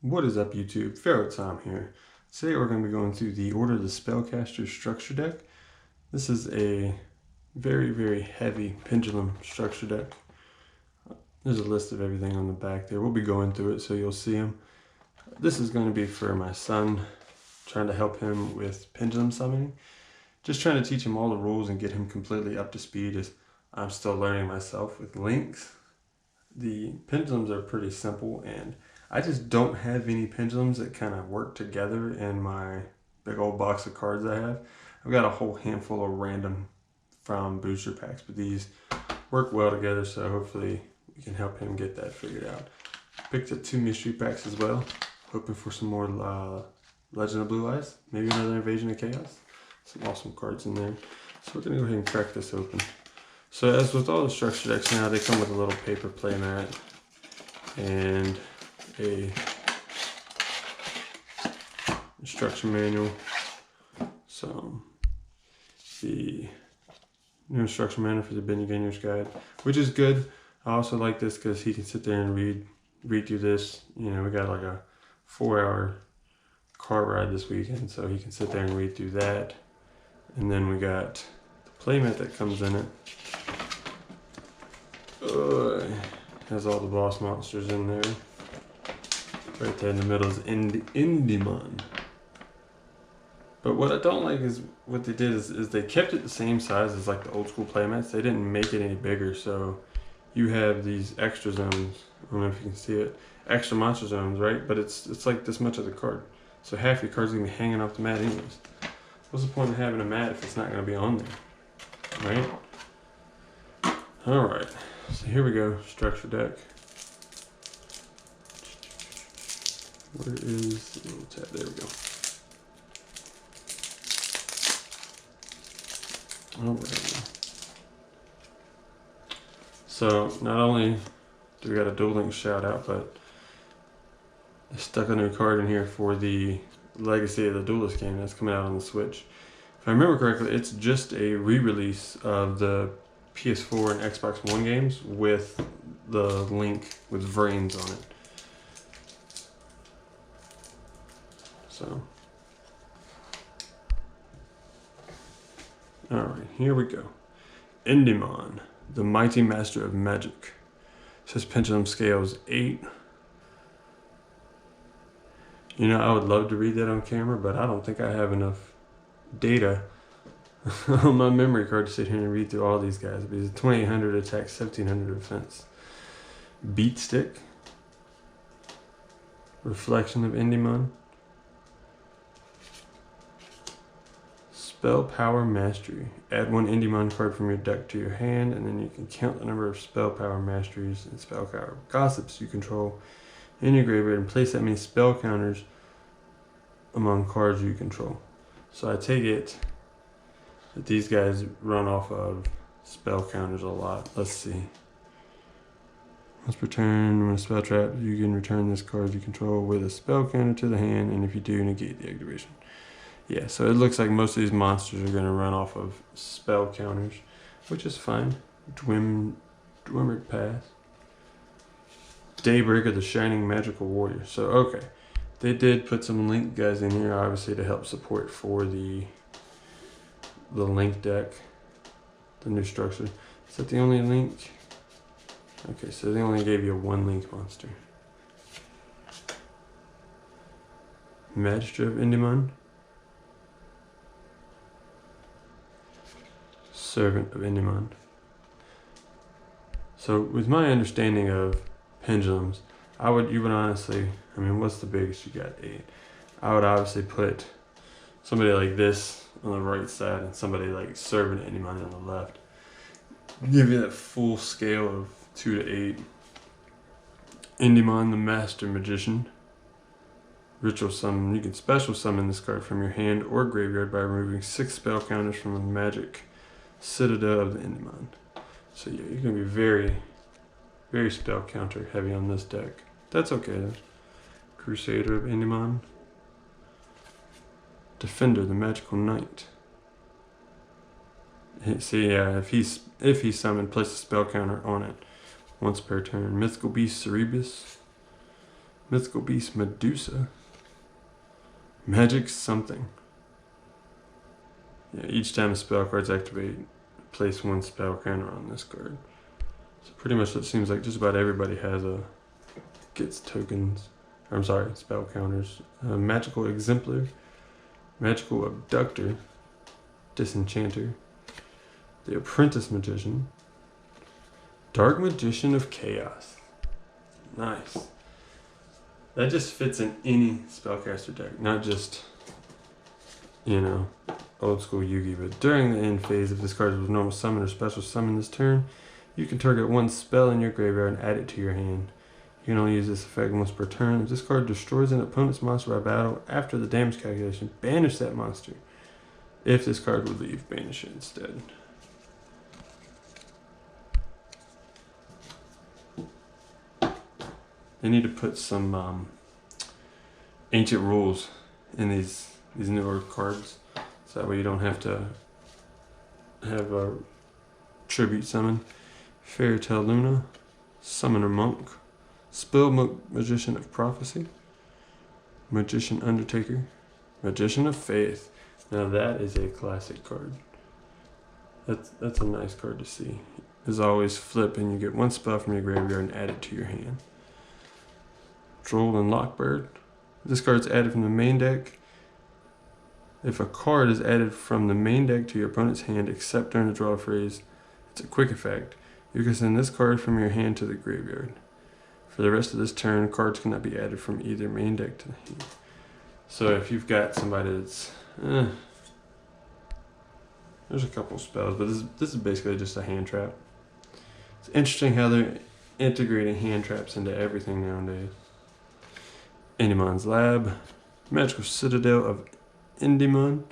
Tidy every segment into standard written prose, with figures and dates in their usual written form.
What is up, YouTube? Pharaoh Tom here. Today we're going to be going through the Order of the Spellcasters structure deck. This is a very heavy pendulum structure deck. There's a list of everything on the back there. We'll be going through it so you'll see them. This is going to be for my son, trying to help him with pendulum summoning. Just trying to teach him all the rules and get him completely up to speed as I'm still learning myself with links. The pendulums are pretty simple, and I just don't have any pendulums that kind of work together in my big old box of cards I have. I've got a whole handful of random from booster packs, but these work well together, so hopefully we can help him get that figured out. Picked up 2 mystery packs as well, hoping for some more Legend of Blue Eyes, maybe another Invasion of Chaos. Some awesome cards in there. So we're going to go ahead and crack this open. So as with all the structure decks now, they come with a little paper play mat and a instruction manual. So the new instruction manual for the beginner's guide, which is good. I also like this because he can sit there and read through this. You know, we got like a 4-hour car ride this weekend, so he can sit there and read through that. And then we got the playmat that comes in it. Has all the boss monsters in there. Right there in the middle is Indimon. But what I don't like is what they did is they kept it the same size as like the old school playmats. They didn't make it any bigger, so you have these extra zones. I don't know if you can see it. Extra monster zones, right? But it's like this much of the card. So half your card's gonna be hanging off the mat anyways. What's the point of having a mat if it's not gonna be on there? Right? Alright. So here we go, structure deck. Where is the little tab? There we go. Alright. So not only do we got a Duel Link shout out, but I stuck a new card in here for the Legacy of the Duelist game that's coming out on the Switch. If I remember correctly, it's just a re-release of the PS4 and Xbox One games with the Link with Vrains on it. So, alright, here we go. Indimon, the mighty master of magic. It says pendulum scales 8. You know, I would love to read that on camera, but I don't think I have enough data on my memory card to sit here and read through all these guys. Because 2800 attack, 1700 defense. Beat stick. Reflection of Indimon. Spell power mastery. Add 1 Indimon card from your deck to your hand, and then you can count the number of spell power masteries and spell power gossips you control in your graveyard and place that many spell counters among cards you control. So I take it that these guys run off of spell counters a lot. Let's see. Once per turn, when a spell trap, you can return this card you control with a spell counter to the hand, and if you do, negate the activation. Yeah, so it looks like most of these monsters are going to run off of spell counters, which is fine. Dwemer Path. Daybreaker, the Shining Magical Warrior. So, okay. They did put some Link guys in here, obviously, to help support for the Link deck. The new structure. Is that the only Link? Okay, so they only gave you 1 Link monster. Magister of Indimon. Servant of Indimon. So, with my understanding of pendulums, you would honestly, I mean, what's the biggest? You got 8. I would obviously put somebody like this on the right side and somebody like Servant of Indimon on the left. Give you that full scale of 2 to 8. Indimon, the Master Magician. Ritual summon. You can special summon this card from your hand or graveyard by removing 6 spell counters from a magic citadel of the Indimon. So yeah, you're going to be very spell counter heavy on this deck. That's okay though. Crusader of Indimon. Defender, the Magical Knight. See, yeah, if he's summoned, place a spell counter on it once per turn. Mythical Beast Cerebus. Mythical Beast Medusa. Magic something. Yeah, each time a spell card's activated, place one spell counter on this card. So pretty much it seems like just about everybody gets tokens. I'm sorry, spell counters. Magical Exemplar, Magical Abductor, Disenchanter, the Apprentice Magician, Dark Magician of Chaos. Nice. That just fits in any Spellcaster deck, not just, you know, old school Yugi. But during the end phase, if this card was normal summon or special summon this turn, you can target one spell in your graveyard and add it to your hand. You can only use this effect once per turn. If this card destroys an opponent's monster by battle, after the damage calculation, banish that monster. If this card would leave, banish it instead. They need to put some ancient rules in these newer cards, so that way you don't have to have a tribute summon. Fairytale Luna, Summoner Monk, Spell Magician of Prophecy, Magician Undertaker, Magician of Faith. Now that is a classic card. That's a nice card to see. As always, flip and you get one spell from your graveyard and add it to your hand. Droll and Lockbird. This card's added from the main deck. If a card is added from the main deck to your opponent's hand, except during the draw phase, it's a quick effect. You can send this card from your hand to the graveyard. For the rest of this turn, cards cannot be added from either main deck to the hand. So if you've got somebody that's... there's a couple spells, but this is basically just a hand trap. It's interesting how they're integrating hand traps into everything nowadays. Endymon's Lab, Magical Citadel of Endymon.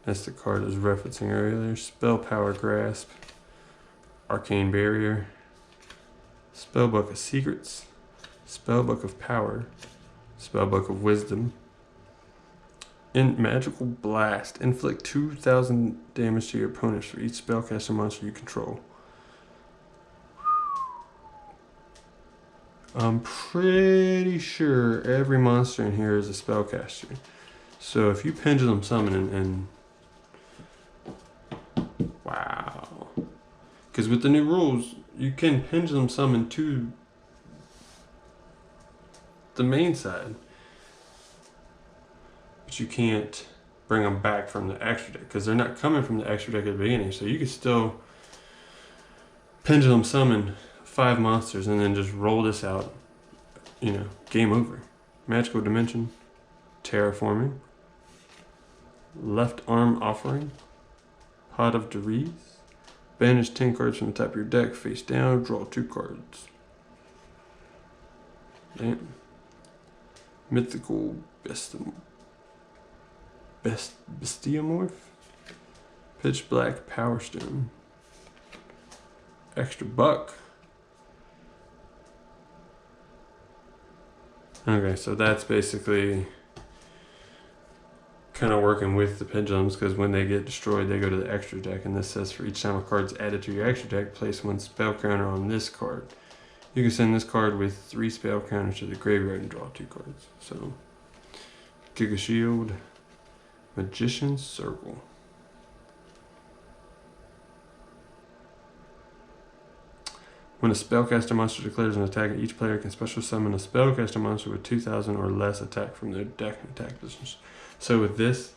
That's the card I was referencing earlier. Spell Power Grasp, Arcane Barrier, Spellbook of Secrets, Spellbook of Power, Spellbook of Wisdom, Magical Blast. Inflict 2,000 damage to your opponents for each spellcaster monster you control. I'm pretty sure every monster in here is a spellcaster. So if you pendulum summon and wow. Because with the new rules, you can pendulum summon to the main side. But you can't bring them back from the extra deck because they're not coming from the extra deck at the beginning. So you can still pendulum summon 5 monsters and then just roll this out, you know, game over. Magical Dimension, Terraforming, Left Arm Offering, Pot of Deriz, banish 10 cards from the top of your deck, face down, draw 2 cards. Damn. Mythical Bestiamorph, Pitch Black Power Stone, Extra Buck. Okay, so that's basically kind of working with the pendulums because when they get destroyed, they go to the extra deck. And this says for each time a card's added to your extra deck, place one spell counter on this card. You can send this card with 3 spell counters to the graveyard and draw 2 cards. So, Giga Shield, Magician's Circle. When a Spellcaster monster declares an attack, each player can special summon a Spellcaster monster with 2,000 or less attack from their deck and attack positions. So with this,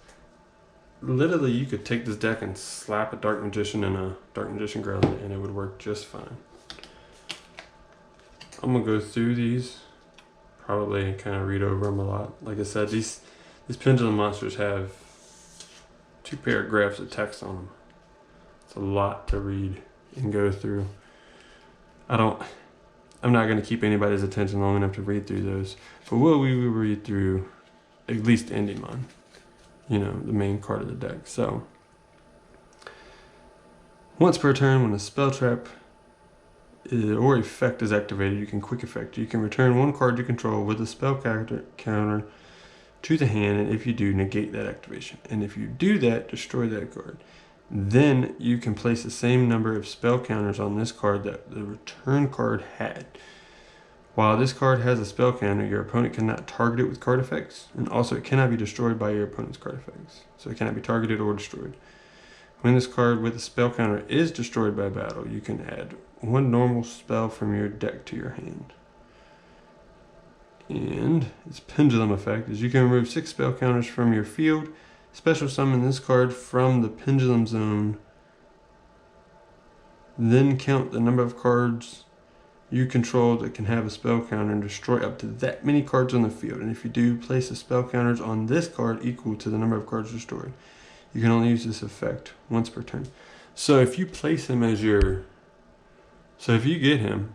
literally you could take this deck and slap a Dark Magician and a Dark Magician Girl in it and it would work just fine. I'm going to go through these, probably kind of read over them a lot. Like I said, these pendulum monsters have 2 paragraphs of text on them. It's a lot to read and go through. I'm not going to keep anybody's attention long enough to read through those, but we will read through at least Endymon, you know, the main card of the deck. So, once per turn, when a spell trap or effect is activated, you can quick effect. You can return 1 card you control with a spell counter to the hand, and if you do, negate that activation. And if you do that, destroy that card. Then you can place the same number of spell counters on this card that the return card had. While this card has a spell counter, your opponent cannot target it with card effects, and also it cannot be destroyed by your opponent's card effects. So it cannot be targeted or destroyed. When this card with a spell counter is destroyed by battle, you can add one normal spell from your deck to your hand. And its pendulum effect is you can remove 6 spell counters from your field, special summon this card from the pendulum zone, then count the number of cards you control that can have a spell counter and destroy up to that many cards on the field. And if you do, place the spell counters on this card equal to the number of cards destroyed. You can only use this effect once per turn. So if you place him as your... So if you get him,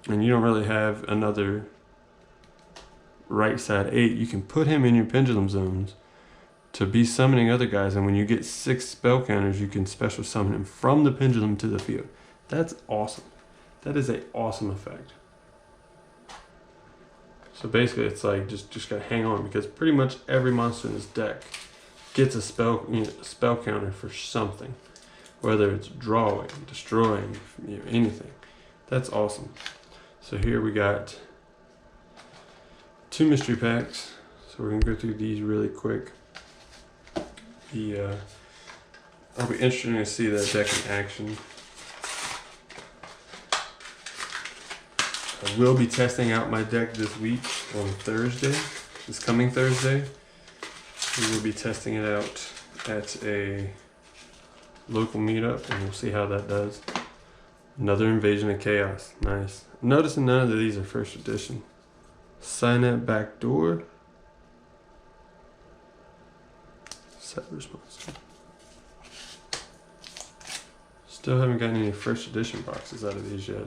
and you don't really have another right side 8, you can put him in your pendulum zones to be summoning other guys, and when you get 6 spell counters, you can special summon him from the pendulum to the field. That's awesome. That is an awesome effect. So basically it's like just gotta hang on, because pretty much every monster in this deck gets a spell counter for something, whether it's drawing, destroying, anything. That's awesome. So here we got 2 mystery packs. So we're gonna go through these really quick. It'll be interesting to see that deck in action. I will be testing out my deck this week on Thursday, this coming Thursday. We will be testing it out at a local meetup, and we'll see how that does. Another Invasion of Chaos, nice. Noticing none of these are first edition. Signet Backdoor. Set response. Still haven't gotten any first edition boxes out of these yet.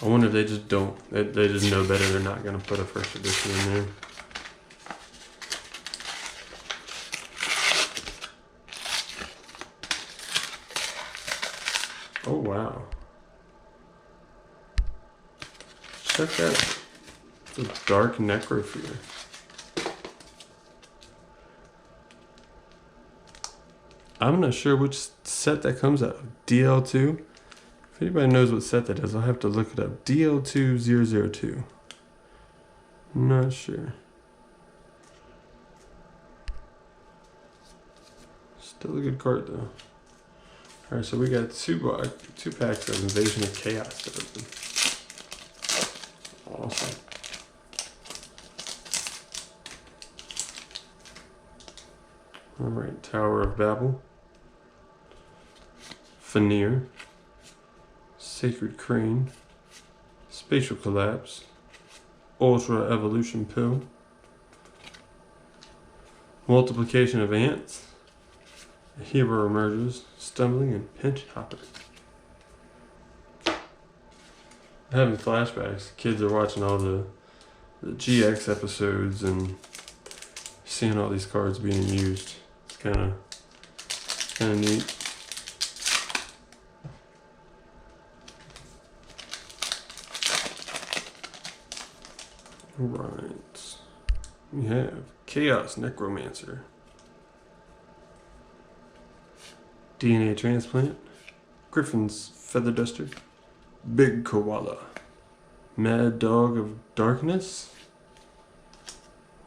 I wonder if they just don't, they just know better, they're not going to put a first edition in there. Oh wow. Check that. It's a dark necrophilia. I'm not sure which set that comes out of. DL2? If anybody knows what set that is, I'll have to look it up. DL2002. Not sure. Still a good card though. Alright, so we got two packs of Invasion of Chaos to open. Awesome. Alright, Tower of Babel. Veneer. Sacred Crane. Spatial Collapse. Ultra Evolution Pill. Multiplication of Ants. A hero emerges, stumbling and pinch hopping. Having flashbacks. Kids are watching all the GX episodes and seeing all these cards being used. It's kind of neat. Right. We have Chaos Necromancer. DNA Transplant. Griffin's Feather Duster. Big Koala. Mad Dog of Darkness.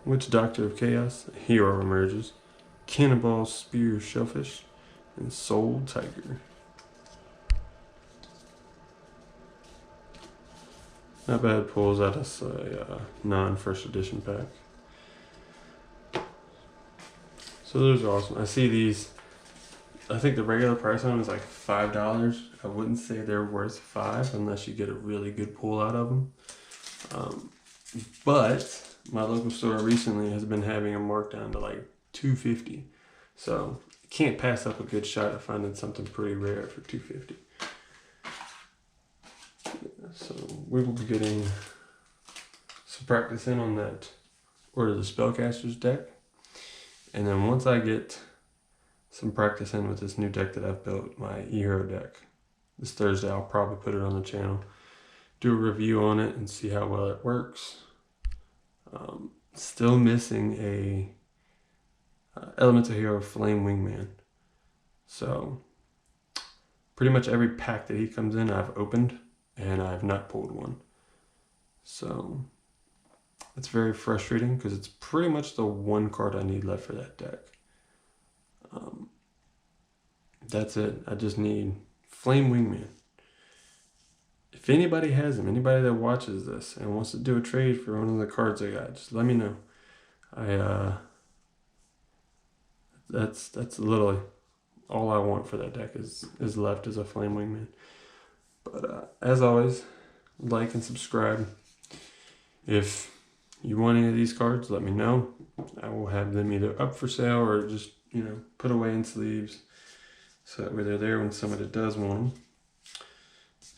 Witch Doctor of Chaos. A hero emerges. Cannonball Spear Shellfish. And Soul Tiger. Not bad pulls out us a non-first edition pack. So those are awesome. I see these. I think the regular price on them is like $5. I wouldn't say they're worth $5 unless you get a really good pull out of them. But my local store recently has been having them marked down to like $2.50. So can't pass up a good shot at finding something pretty rare for $2.50. So we will be getting some practice in on that Order of the Spellcasters deck. And then once I get some practice in with this new deck that I've built, my hero deck, this Thursday I'll probably put it on the channel, do a review on it and see how well it works. Still missing a Elemental Hero Flame Wingman. So pretty much every pack that he comes in I've opened and I've not pulled one. So it's very frustrating because it's pretty much the one card I need left for that deck. That's it. I just need Flame Wingman. If anybody has him, anybody that watches this and wants to do a trade for one of the cards I got, just let me know. That's literally all I want for that deck is left as a Flame Wingman. But as always, like and subscribe. If you want any of these cards, let me know. I will have them either up for sale or just, put away in sleeves so that way they're there when somebody does want them.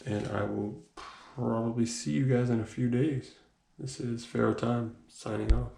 And I will probably see you guys in a few days. This is Pharaoh Time signing off.